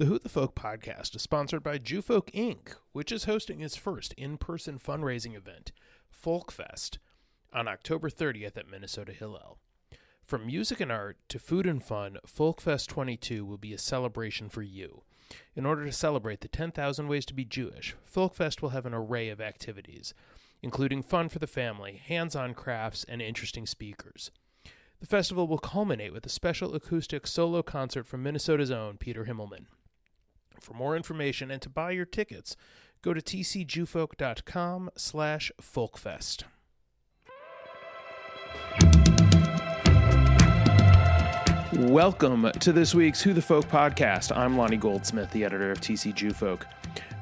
The Who the Folk podcast is sponsored by Jewfolk Inc., which is hosting its first in-person fundraising event, Folkfest, on October 30th at Minnesota Hillel. From music and art to food and fun, Folkfest 22 will be a celebration for you. In order to celebrate the 10,000 Ways to be Jewish, Folkfest will have an array of activities, including fun for the family, hands-on crafts, and interesting speakers. The festival will culminate with a special acoustic solo concert from Minnesota's own Peter Himmelman. For more information and to buy your tickets, go to tcjewfolk.com/folkfest. Welcome to this week's Who the Folk podcast. I'm Lonnie Goldsmith, the editor of TC Jewfolk.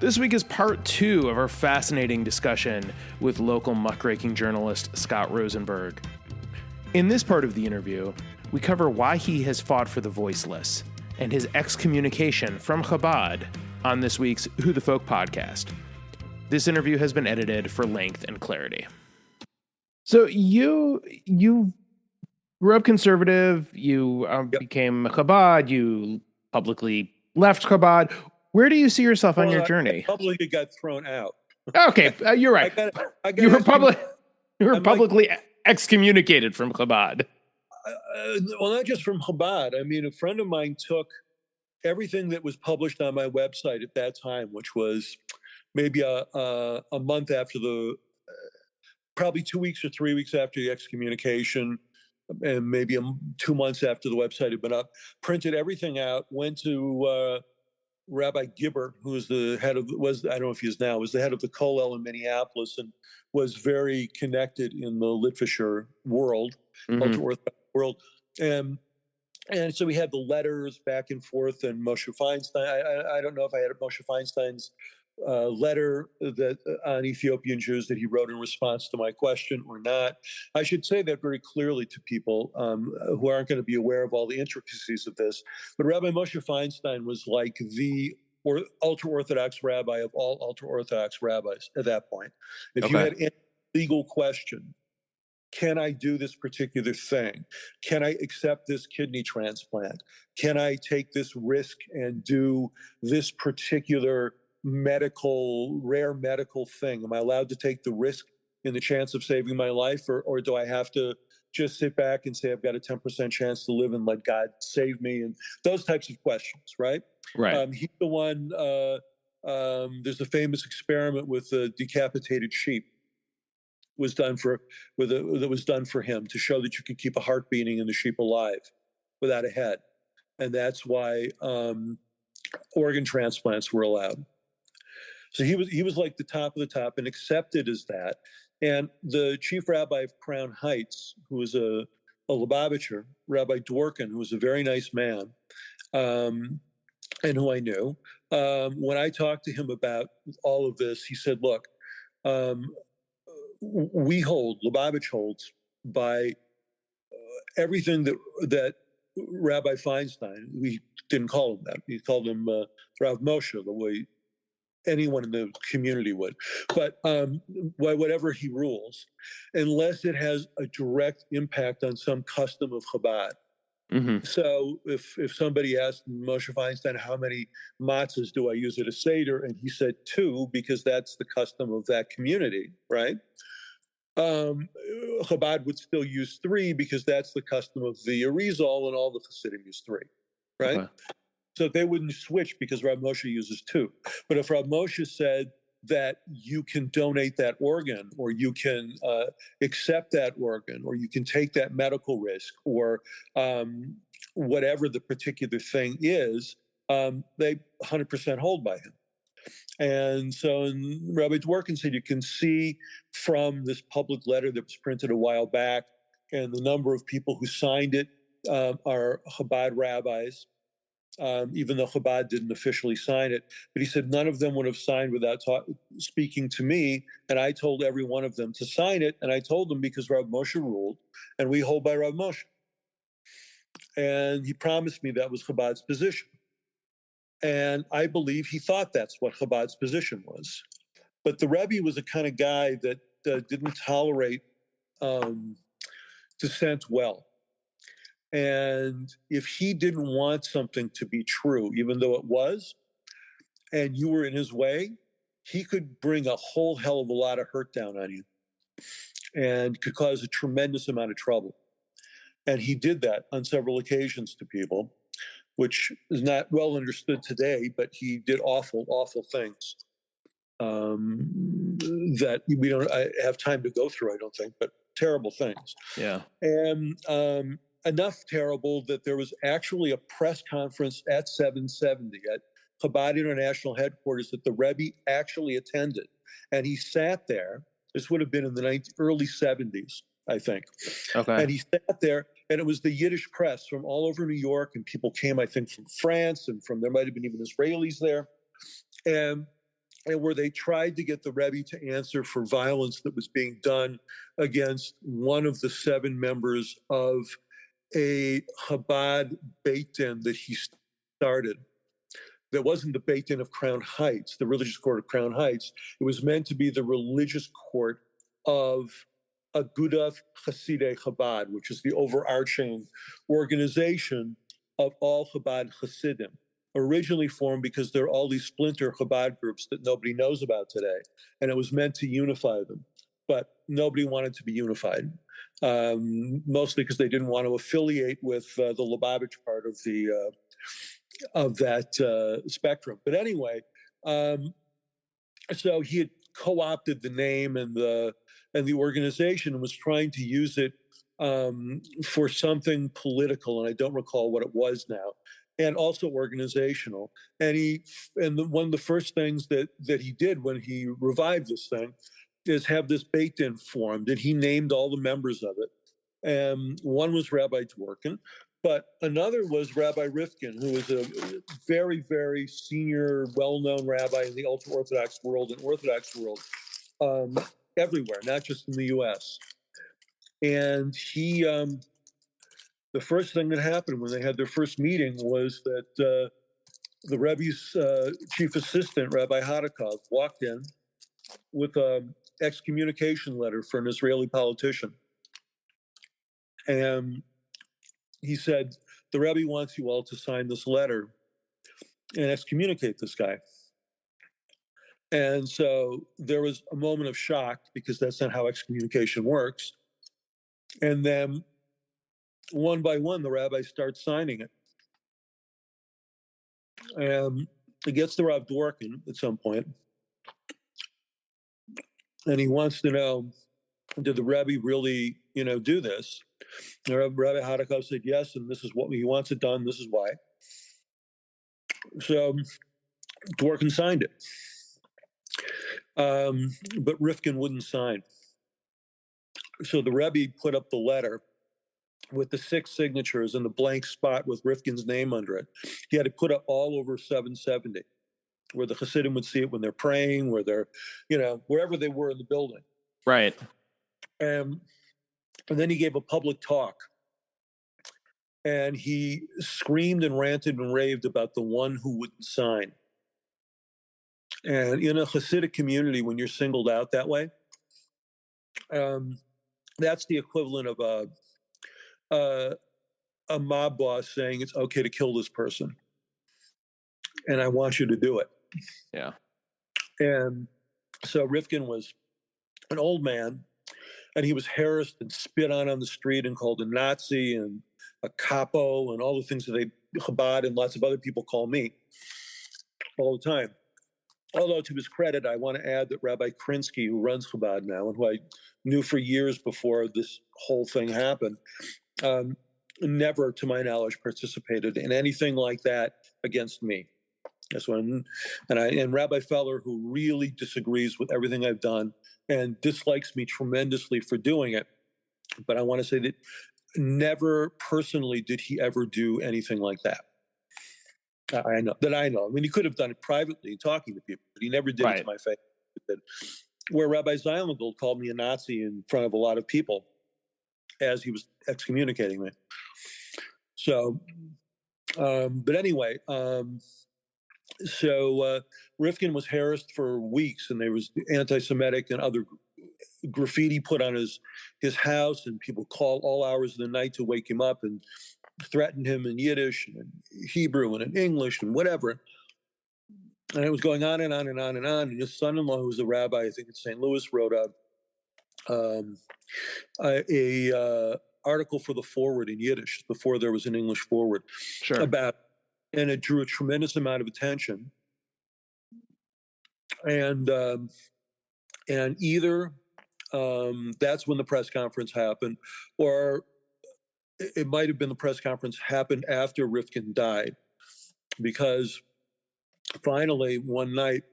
This week is part 2 of our fascinating discussion with local muckraking journalist Scott Rosenberg. In this part of the interview, we cover why he has fought for the voiceless and his excommunication from Chabad on this week's Who the Folk podcast. This interview has been edited for length and clarity. So you grew up conservative, you became Chabad, you publicly left Chabad. Where do you see yourself on your journey? I publicly got thrown out. Okay, you're right. You were publicly excommunicated from Chabad. Well, not just from Chabad. I mean, a friend of mine took everything that was published on my website at that time, which was maybe a month after probably 2 weeks or 3 weeks after the excommunication, and maybe 2 months after the website had been up, printed everything out, went to Rabbi Gibbert, who was I don't know if he is now, was the head of the Kollel in Minneapolis and was very connected in the Litvisher world, ultra-Orthodox world. And so we had the letters back and forth, and Moshe Feinstein, I don't know if I had Moshe Feinstein's letter on Ethiopian Jews that he wrote in response to my question or not. I should say that very clearly to people who aren't going to be aware of all the intricacies of this. But Rabbi Moshe Feinstein was like the ultra-Orthodox rabbi of all ultra-Orthodox rabbis at that point. If you had any legal question, can I do this particular thing? Can I accept this kidney transplant? Can I take this risk and do this particular rare medical thing? Am I allowed to take the risk in the chance of saving my life? Or do I have to just sit back and say, I've got a 10% chance to live and let God save me? And those types of questions, right? Right. He's the one, there's a famous experiment with a decapitated sheep was done for him to show that you can keep a heart beating and the sheep alive without a head. And that's why organ transplants were allowed. So he was like the top of the top and accepted as that. And the chief rabbi of Crown Heights, who was a Lubavitcher, Rabbi Dworkin, who was a very nice man, and who I knew, when I talked to him about all of this, he said, look, Lubavitch holds by everything that Rabbi Feinstein, we didn't call him that. We called him Rav Moshe, the way anyone in the community would. But whatever he rules, unless it has a direct impact on some custom of Chabad. Mm-hmm. So if somebody asked Moshe Feinstein, how many matzahs do I use at a Seder? And he said 2, because that's the custom of that community, right? Chabad would still use 3 because that's the custom of the Arizal, and all the Hasidim use 3, right? Okay. So they wouldn't switch because Rav Moshe uses 2. But if Rav Moshe said that you can donate that organ, or you can accept that organ, or you can take that medical risk, or whatever the particular thing is, they 100% hold by him. And so Rabbi Dworkin said, you can see from this public letter that was printed a while back, and the number of people who signed it are Chabad rabbis, even though Chabad didn't officially sign it. But he said none of them would have signed without speaking to me, and I told every one of them to sign it, and I told them because Rav Moshe ruled, and we hold by Rav Moshe. And he promised me that was Chabad's position. And I believe he thought that's what Chabad's position was. But the Rebbe was the kind of guy that didn't tolerate dissent well. And if he didn't want something to be true, even though it was, and you were in his way, he could bring a whole hell of a lot of hurt down on you and could cause a tremendous amount of trouble. And he did that on several occasions to people, which is not well understood today, but he did awful, awful things that we don't have time to go through, I don't think, but terrible things. Yeah. And enough terrible that there was actually a press conference at 770 at Chabad International Headquarters that the Rebbe actually attended. And he sat there. This would have been in the early 70s, I think. Okay. And he sat there, and it was the Yiddish press from all over New York, and people came, I think, from France, and there might have been even Israelis there. And where they tried to get the Rebbe to answer for violence that was being done against one of the 7 members of a Chabad Beit Din that he started. That wasn't the Beit Din of Crown Heights, the religious court of Crown Heights. It was meant to be the religious court of Agudath Hasidei Chabad, which is the overarching organization of all Chabad Hasidim. Originally formed because there are all these splinter Chabad groups that nobody knows about today, and it was meant to unify them, but nobody wanted to be unified, mostly because they didn't want to affiliate with the Lubavitch part of that spectrum. But anyway, so he had co-opted the name and the organization and was trying to use it for something political, and I don't recall what it was now. And also organizational. And one of the first things that he did when he revived this thing is have this Beit Din formed, and he named all the members of it. And one was Rabbi Dworkin, but another was Rabbi Rifkin, who was a very, very senior, well-known rabbi in the ultra-Orthodox world and Orthodox world everywhere, not just in the U.S. And he... the first thing that happened when they had their first meeting was that the Rebbe's chief assistant, Rabbi Hadakov, walked in with an excommunication letter for an Israeli politician. And he said, the Rebbe wants you all to sign this letter and excommunicate this guy. And so there was a moment of shock because that's not how excommunication works. And then one by one, the rabbi starts signing it. And it gets to Rav Dworkin at some point, and he wants to know, did the Rebbe really, do this? And Rabbi Hadakov said yes, and this is what he wants it done. This is why. So Dworkin signed it, but Rifkin wouldn't sign. So the Rebbe put up the letter with the 6 signatures and the blank spot with Rifkin's name under it. He had it put up all over 770, where the Hasidim would see it when they're praying, where they're, wherever they were in the building. Right. And then he gave a public talk. And he screamed and ranted and raved about the one who wouldn't sign. And in a Hasidic community, when you're singled out that way, that's the equivalent of a mob boss saying it's okay to kill this person, and I want you to do it. Yeah. And so Rifkin was an old man, and he was harassed and spit on the street and called a Nazi and a capo and all the things that Chabad and lots of other people call me all the time. Although, to his credit, I want to add that Rabbi Krinsky, who runs Chabad now and who I knew for years before this whole thing happened, never, to my knowledge, participated in anything like that against me. That's when, and Rabbi Feller, who really disagrees with everything I've done and dislikes me tremendously for doing it. But I want to say that never personally did he ever do anything like that. I know. I mean, he could have done it privately, talking to people, but he never did it to my face. Where Rabbi Zeilengold called me a Nazi in front of a lot of people as he was excommunicating me. So, but anyway, so Rifkin was harassed for weeks, and there was anti-Semitic and other graffiti put on his house, and people called all hours of the night to wake him up, and threatened him in Yiddish and in Hebrew and in English and whatever. And it was going on and on and on and on. And his son-in-law, who was a rabbi, I think in St. Louis, wrote um, a article for the Forward in Yiddish before there was an English Forward Sure. about, and it drew a tremendous amount of attention. And either that's when the press conference happened, or it might have been the press conference happened after Rifkin died, because finally one night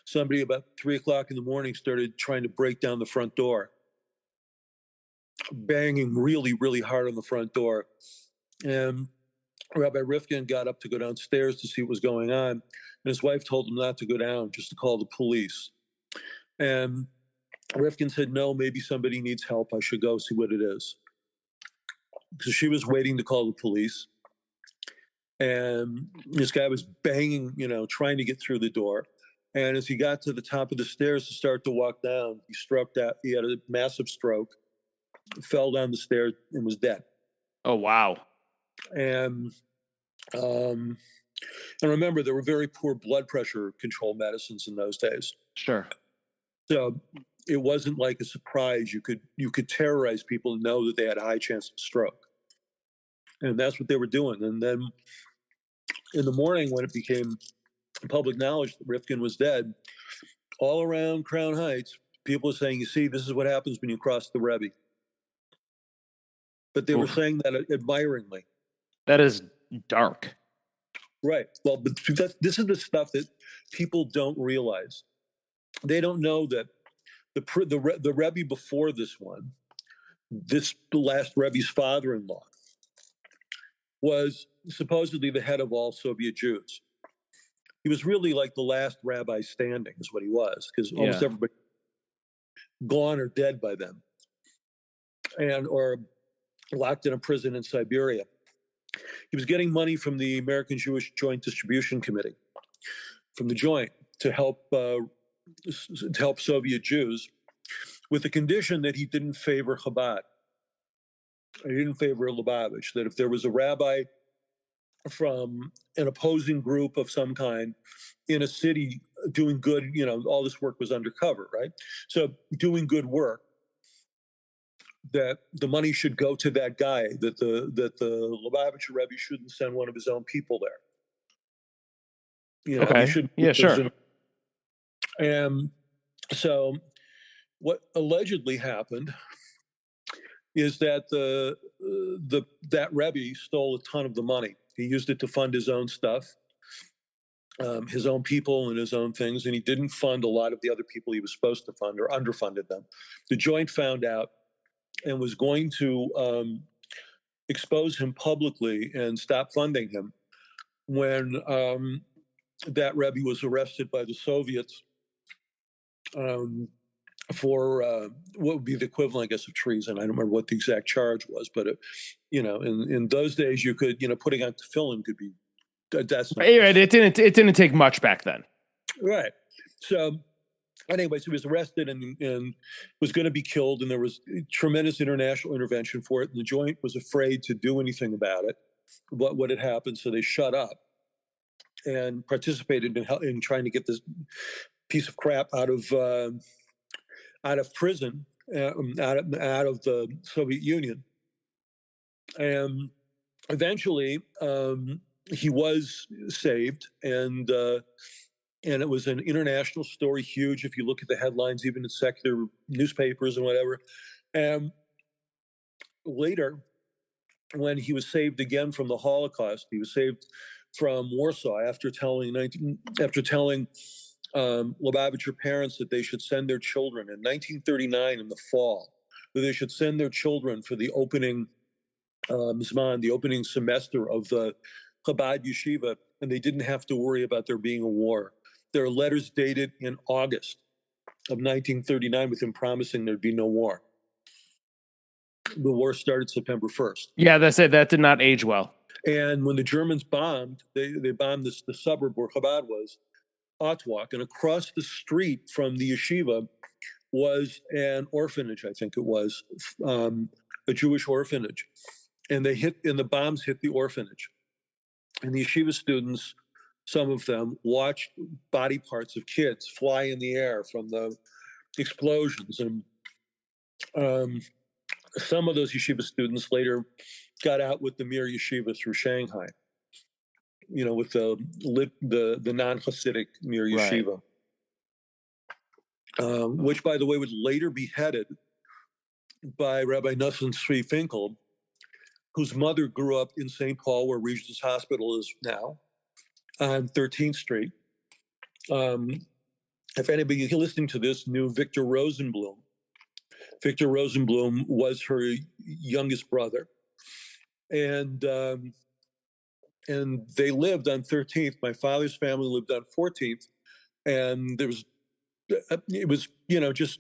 somebody about 3 o'clock in the morning started trying to break down the front door, banging really, really hard on the front door. And Rabbi Rifkin got up to go downstairs to see what was going on. And his wife told him not to go down, just to call the police. And Rifkin said, no, maybe somebody needs help. I should go see what it is. So she was waiting to call the police. And this guy was banging, trying to get through the door. And as he got to the top of the stairs to start to walk down, he struck that. He had a massive stroke, fell down the stairs, and was dead. Oh, wow. And remember, there were very poor blood pressure control medicines in those days. Sure. So it wasn't like a surprise. You could terrorize people and know that they had a high chance of stroke. And that's what they were doing. And then in the morning, when it became public knowledge that Rifkin was dead, all around Crown Heights, people were saying, you see, this is what happens when you cross the Rebbe. But they were saying that admiringly. That is dark. Right. Well, but this is the stuff that people don't realize. They don't know that the Rebbe before this one, the last Rebbe's father-in-law, was supposedly the head of all Soviet Jews. He was really like the last rabbi standing, is what he was, because almost everybody gone or dead by then, or locked in a prison in Siberia. He was getting money from the American Jewish Joint Distribution Committee, from the Joint, to help Soviet Jews, with the condition that he didn't favor Chabad. He didn't favor Lubavitch, that if there was a rabbi from an opposing group of some kind in a city doing good, all this work was undercover, right? So doing good work, that the money should go to that guy, that the Lubavitcher Rebbe shouldn't send one of his own people there. Okay. He shouldn't. Yeah, sure. And so what allegedly happened is that that Rebbe stole a ton of the money. He used it to fund his own stuff, his own people and his own things, and he didn't fund a lot of the other people he was supposed to fund, or underfunded them. The Joint found out and was going to expose him publicly and stop funding him when that Rebbe was arrested by the Soviets for what would be the equivalent, I guess, of treason. I don't remember what the exact charge was, but in those days, you could, putting on tefillin could be. That's not right. It didn't take much back then. Right. So anyway, so he was arrested and was going to be killed, and there was tremendous international intervention for it. And the Joint was afraid to do anything about it, what had happened. So they shut up and participated in trying to get this piece of crap out of prison, out of the Soviet Union. And eventually, he was saved, and it was an international story, huge. If you look at the headlines, even in secular newspapers and whatever. And later, when he was saved again from the Holocaust, he was saved from Warsaw after telling Lubavitcher parents that they should send their children in 1939 in the fall, that they should send their children for the opening Zman, the opening semester of the Chabad yeshiva, and they didn't have to worry about there being a war. There are letters dated in August of 1939 with him promising there'd be no war. The war started September 1st. Yeah, that's it. That did not age well. And when the Germans bombed, they bombed the suburb where Chabad was, Otwock, and across the street from the yeshiva was an orphanage, I think it was, a Jewish orphanage. and the bombs hit the orphanage. And the yeshiva students, some of them, watched body parts of kids fly in the air from the explosions. And some of those yeshiva students later got out with the Mir Yeshiva through Shanghai, with the non-Hasidic Mir Yeshiva, which, by the way, was later beheaded by Rabbi Nosson Tzvi Finkel, whose mother grew up in St. Paul, where Regis Hospital is now, on 13th Street. If anybody listening to this knew Victor Rosenblum was her youngest brother. And they lived on 13th. My father's family lived on 14th. And it was, just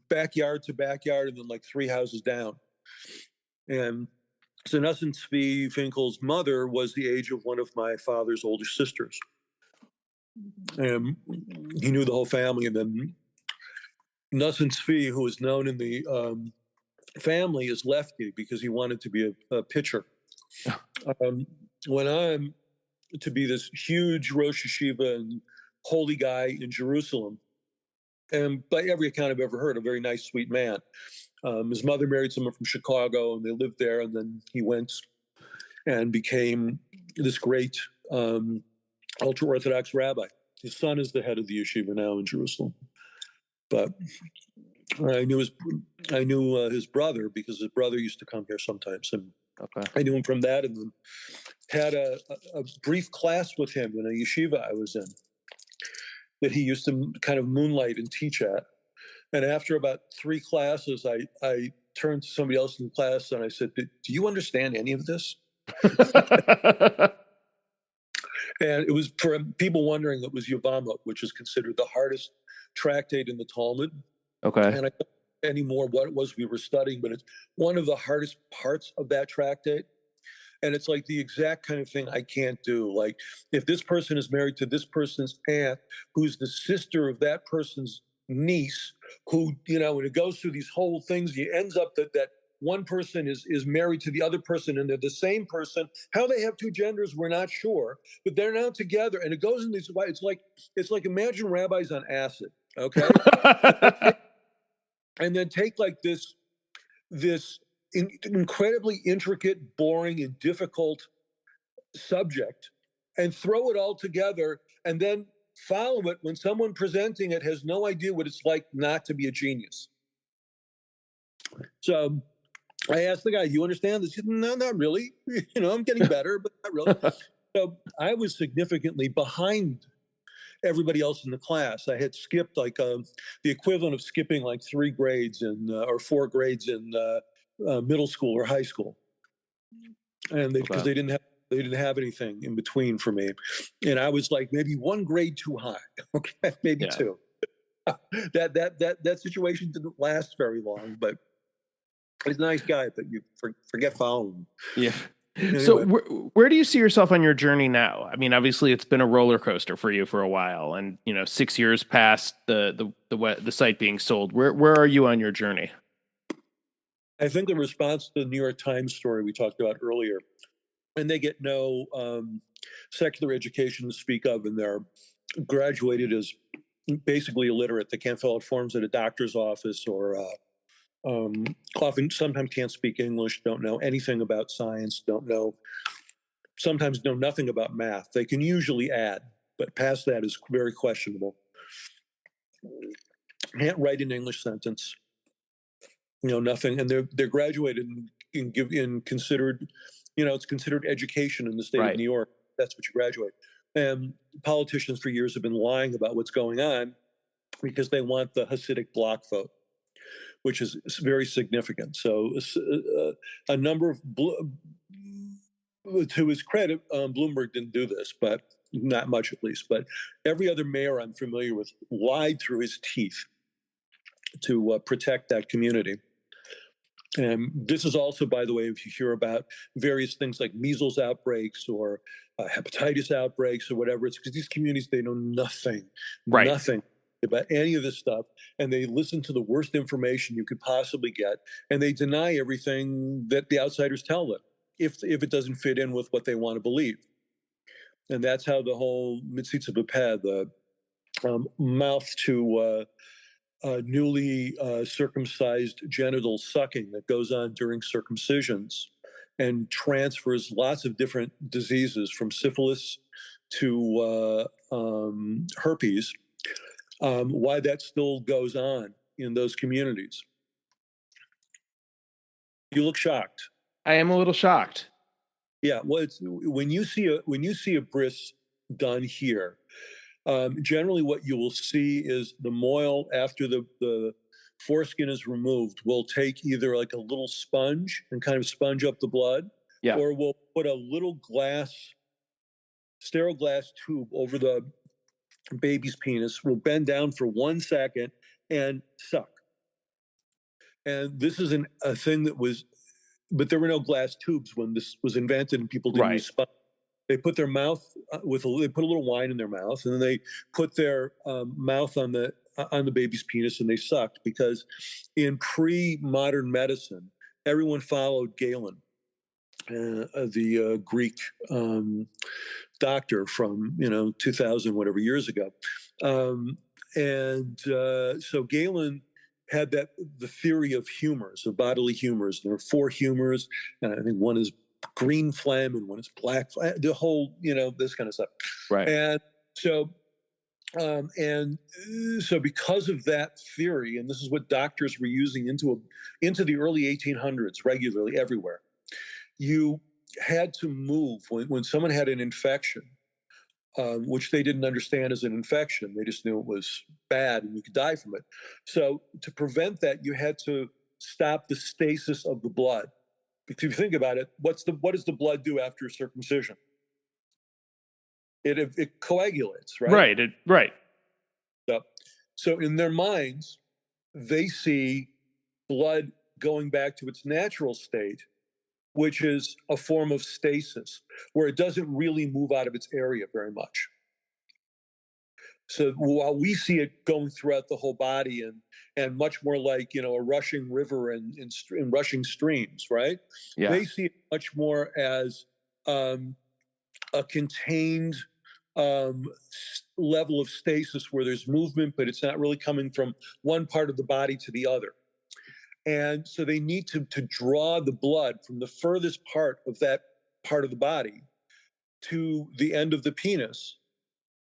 backyard to backyard, and then like 3 houses down. And so Nosson Tzvi Finkel's mother was the age of one of my father's older sisters. And he knew the whole family. And then Nosson Tzvi, who is known in the family as Lefty because he wanted to be a pitcher, went on to be this huge Rosh Yeshiva and holy guy in Jerusalem. And by every account I've ever heard, a very nice, sweet man. His mother married someone from Chicago, and they lived there. And then he went and became this great ultra-Orthodox rabbi. His son is the head of the yeshiva now in Jerusalem. But I knew his brother because his brother used to come here sometimes, and I knew him from that. And then had a brief class with him in a yeshiva I was in that he used to kind of moonlight and teach at. And after about 3 classes, I turned to somebody else in the class and I said, "Do you understand any of this?" And it was, for people wondering, it was Yevamot, which is considered the hardest tractate in the Talmud. Okay. And I don't know anymore what it was we were studying, but it's one of the hardest parts of that tractate. And it's like the exact kind of thing I can't do. Like, if this person is married to this person's aunt, who's the sister of that person's niece, who, when it goes through these whole things, it ends up that one person is married to the other person, and they're the same person. How they have 2 genders, we're not sure, but they're now together, and it goes in these. It's like imagine rabbis on acid, okay? And then take like this incredibly intricate, boring, and difficult subject, and throw it all together, and then follow it when someone presenting it has no idea what it's like not to be a genius. So I asked the guy, "You understand this?" He said, "No, not really. I'm getting better, but not really." So I was significantly behind everybody else in the class. I had skipped like the equivalent of skipping like 3 grades or 4 grades in middle school or high school, and because they didn't have anything in between for me, and I was like maybe 1 grade too high, okay, maybe 2. That situation didn't last very long, but he's a nice guy, but you forget following him. Yeah. Anyway. So where do you see yourself on your journey now? I mean, obviously it's been a roller coaster for you for a while, and 6 years past the site being sold. Where are you on your journey? I think in response to the New York Times story we talked about earlier, and they get no secular education to speak of, and they're graduated as basically illiterate. They can't fill out forms at a doctor's office, or often sometimes can't speak English, don't know anything about science, sometimes know nothing about math. They can usually add, but past that is very questionable. Can't write an English sentence, nothing. And they're graduated and considered, it's considered education in the state of New York. That's what you graduate. And politicians for years have been lying about what's going on because they want the Hasidic bloc vote, which is very significant. So a number of, to his credit, Bloomberg didn't do this, but not much at least. But every other mayor I'm familiar with lied through his teeth to protect that community. And this is also, by the way, if you hear about various things like measles outbreaks or hepatitis outbreaks or whatever, it's because these communities, they know nothing about any of this stuff, and they listen to the worst information you could possibly get, and they deny everything that the outsiders tell them. if it doesn't fit in with what they want to believe. And that's how the whole mitzitza b'peh, the mouth to newly circumcised genital sucking that goes on during circumcisions and transfers lots of different diseases from syphilis to herpes, why that still goes on in those communities. You look shocked. I am a little shocked. Yeah, well, it's, when you see a bris done here, generally what you will see is the mohel, after the foreskin is removed, will take either like a little sponge and kind of sponge up the blood, Yeah. or we'll put a little sterile glass tube over the baby's penis. We'll bend down for 1 second and suck. And this is a thing that was, but there were no glass tubes when this was invented, and people didn't use sponge. They put their mouth they put a little wine in their mouth, and then they put their mouth on the baby's penis, and they sucked, because in pre-modern medicine, everyone followed Galen, the Greek doctor from 2000 whatever years ago, so Galen had the theory of humors, of bodily humors. There are 4 humors, and I think one is green phlegm and one is black phlegm, the whole, this kind of stuff. Right. And so because of that theory, and this is what doctors were using into the early 1800s regularly everywhere, you had to move when someone had an infection, which they didn't understand as an infection. They just knew it was bad and you could die from it. So to prevent that, you had to stop the stasis of the blood. Because if you think about it, what does the blood do after circumcision? It coagulates, right? Right. So in their minds, they see blood going back to its natural state, which is a form of stasis, where it doesn't really move out of its area very much. So while we see it going throughout the whole body and much more like, a rushing river and rushing streams, right? Yeah. They see it much more as a contained level of stasis where there's movement, but it's not really coming from one part of the body to the other. And so they need to draw the blood from the furthest part of that part of the body to the end of the penis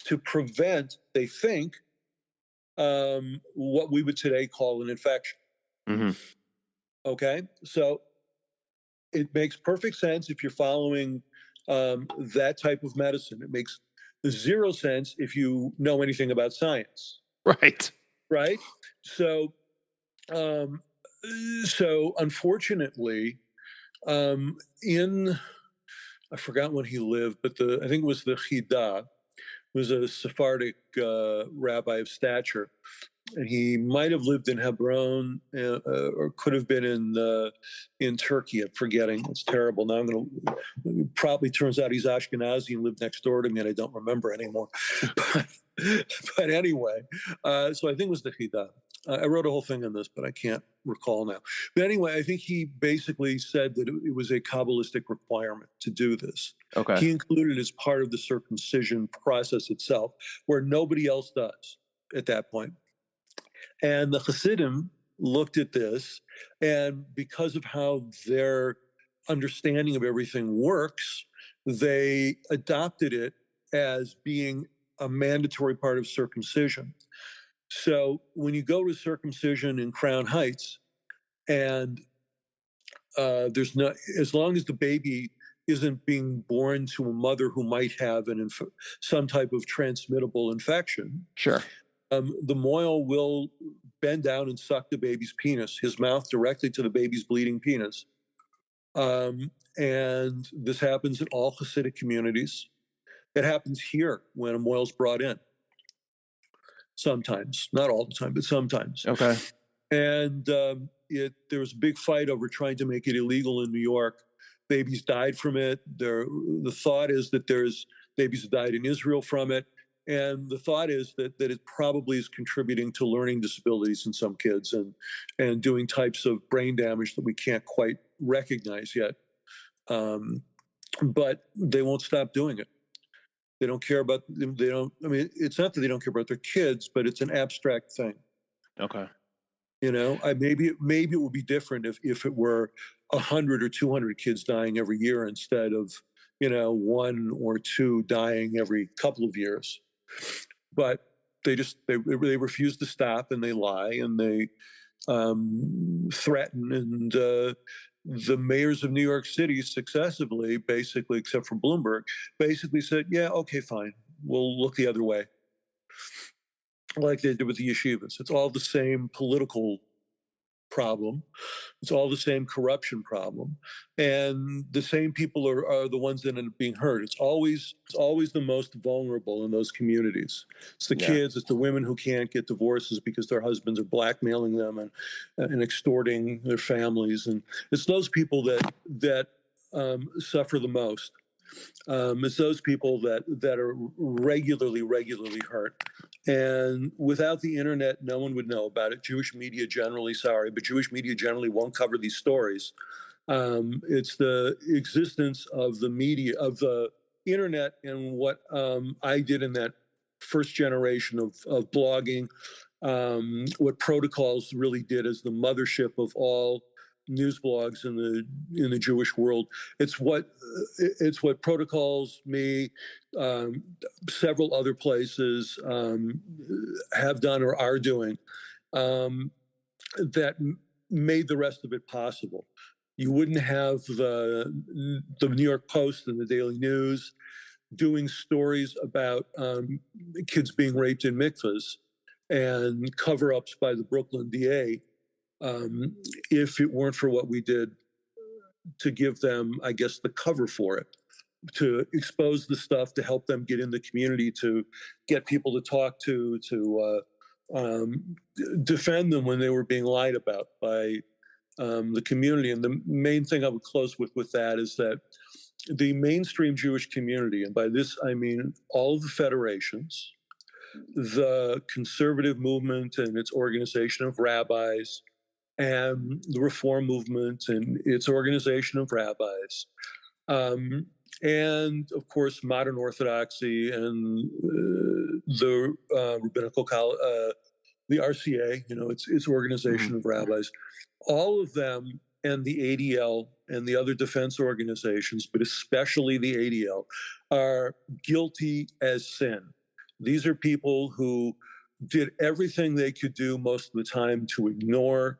to prevent, they think, what we would today call an infection. Mm-hmm. Okay? So it makes perfect sense if you're following that type of medicine. It makes 0 sense if you know anything about science. Right. Right? So unfortunately, I forgot when he lived, but I think it was the Chida, was a Sephardic rabbi of stature, and he might have lived in Hebron or could have been in Turkey. I'm forgetting. It's terrible. Now probably turns out he's Ashkenazi and lived next door to me, and I don't remember anymore. But anyway, so I think it was the Chida. I wrote a whole thing on this, but I can't recall now. But anyway, I think he basically said that it was a Kabbalistic requirement to do this. Okay. He included it as part of the circumcision process itself, where nobody else does at that point. And the Hasidim looked at this, and because of how their understanding of everything works, they adopted it as being a mandatory part of circumcision. So when you go to circumcision in Crown Heights, and there's no, as long as the baby isn't being born to a mother who might have some type of transmittable infection, sure, the mohel will bend down and suck the baby's penis, his mouth directly to the baby's bleeding penis. And this happens in all Hasidic communities. It happens here when a mohel's brought in. Sometimes, not all the time, but sometimes. Okay. And there was a big fight over trying to make it illegal in New York. Babies died from it. The thought is that there's babies that died in Israel from it. And the thought is that it probably is contributing to learning disabilities in some kids and doing types of brain damage that we can't quite recognize yet. But they won't stop doing it. They don't care about, they don't, I mean, it's not that they don't care about their kids, but it's an abstract thing. Okay. Maybe it would be different if it were 100 or 200 kids dying every year instead of, one or two dying every couple of years. But they refuse to stop, and they lie, and they threaten, and the mayors of New York City successively, basically, except for Bloomberg, basically said, yeah, okay, fine, we'll look the other way, like they did with the yeshivas. It's all the same political problem. It's all the same corruption problem, and the same people are the ones that end up being hurt. It's always the most vulnerable in those communities. It's the kids. It's the women who can't get divorces because their husbands are blackmailing them and extorting their families, and it's those people that suffer the most. It's those people that are regularly hurt. And without the internet, no one would know about it. Jewish media generally, but Jewish media generally won't cover these stories. It's the existence of the media, of the internet, and what I did in that first generation of blogging, what Protocols really did as the mothership of all news blogs in the Jewish world. It's what Protocols, me, several other places have done or are doing, that made the rest of it possible. You wouldn't have the New York Post and the Daily News doing stories about kids being raped in mikvahs and cover-ups by the Brooklyn DA, if it weren't for what we did to give them, I guess, the cover for it, to expose the stuff, to help them get in the community, to get people to talk to defend them when they were being lied about by the community. And the main thing I would close with that is that the mainstream Jewish community, and by this I mean all of the federations, the conservative movement and its organization of rabbis, and the reform movement and its organization of rabbis, and of course modern Orthodoxy and the rabbinical the RCA, its organization of rabbis, all of them, and the ADL and the other defense organizations, but especially the ADL, are guilty as sin. These are people who did everything they could do most of the time to ignore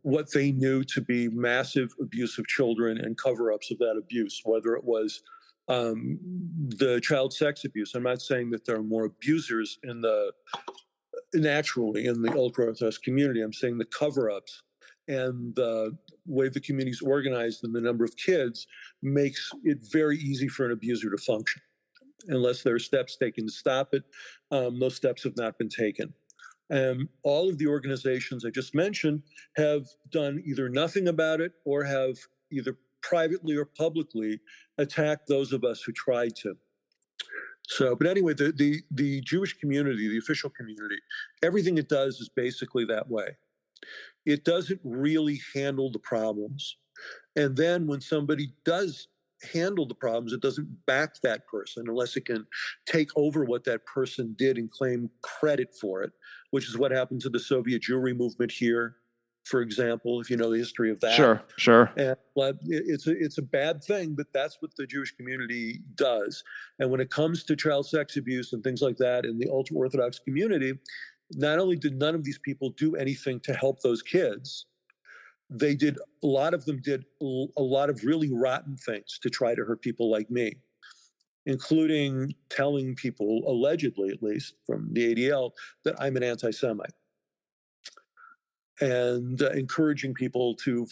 what they knew to be massive abuse of children and cover-ups of that abuse, whether it was the child sex abuse. I'm not saying that there are more abusers naturally in the ultra-Orthodox community. I'm saying the cover-ups and the way the community is organized and the number of kids makes it very easy for an abuser to function. Unless there are steps taken to stop it, those steps have not been taken. All of the organizations I just mentioned have done either nothing about it or have either privately or publicly attacked those of us who tried to. So, but anyway, the Jewish community, the official community, everything it does is basically that way. It doesn't really handle the problems. And then when somebody does handle the problems, it doesn't back that person unless it can take over what that person did and claim credit for it, which is what happened to the Soviet Jewry movement here, for example, if you know the history of that. Sure. And it's a bad thing, but that's what the Jewish community does. And when it comes to child sex abuse and things like that in the ultra-Orthodox community, not only did none of these people do anything to help those kids, a lot of them did a lot of really rotten things to try to hurt people like me, including telling people, allegedly at least, from the ADL, that I'm an anti-Semite, and encouraging people to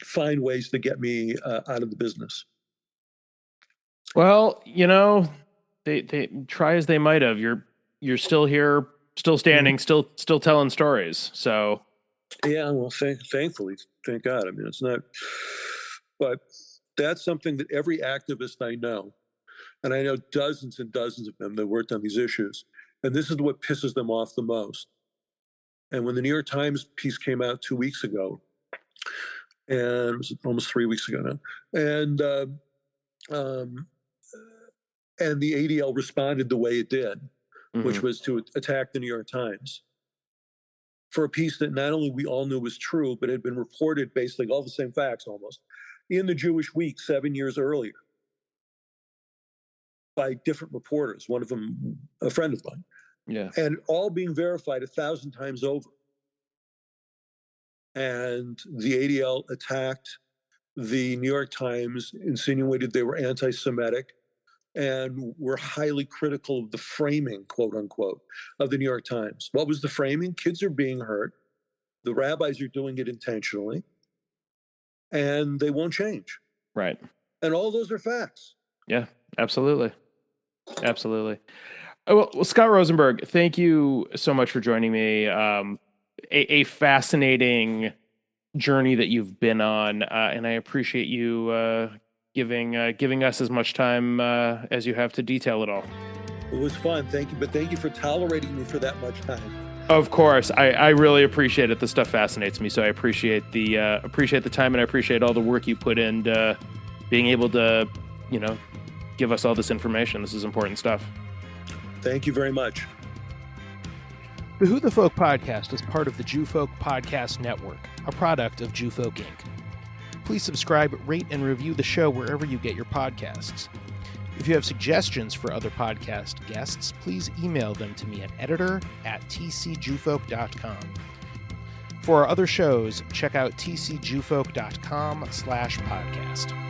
find ways to get me out of the business. Well, they try as they might have. You're still here, still standing, still telling stories. So yeah, well, thankfully, thank God. I mean, it's not, but that's something that every activist I know, and I know dozens and dozens of them that worked on these issues, and this is what pisses them off the most. And when the New York Times piece came out 2 weeks ago, and it was almost 3 weeks ago now. And the ADL responded the way it did, which was to attack the New York Times for a piece that not only we all knew was true, but had been reported basically all the same facts almost in the Jewish Week 7 years earlier by different reporters, one of them a friend of mine. Yeah. And all being verified 1,000 times over. And the ADL attacked the New York Times, insinuated they were anti-Semitic, and were highly critical of the framing, quote unquote, of the New York Times. What was the framing? Kids are being hurt. The rabbis are doing it intentionally, and they won't change. Right. And all those are facts. Yeah, absolutely. Absolutely. Well, Scott Rosenberg, thank you so much for joining me. A fascinating journey that you've been on, and I appreciate you giving us as much time as you have to detail it all. It was fun, thank you, but thank you for tolerating me for that much time. Of course, I really appreciate it. This stuff fascinates me, so I appreciate the time, and I appreciate all the work you put in being able to, give us all this information. This is important stuff. Thank you very much. The Who the Folk podcast is part of the Jew Folk Podcast Network, a product of Jew Folk Inc. Please subscribe, rate, and review the show wherever you get your podcasts. If you have suggestions for other podcast guests, please email them to me at editor@tcjewfolk.com. For our other shows, check out tcjewfolk.com/podcast.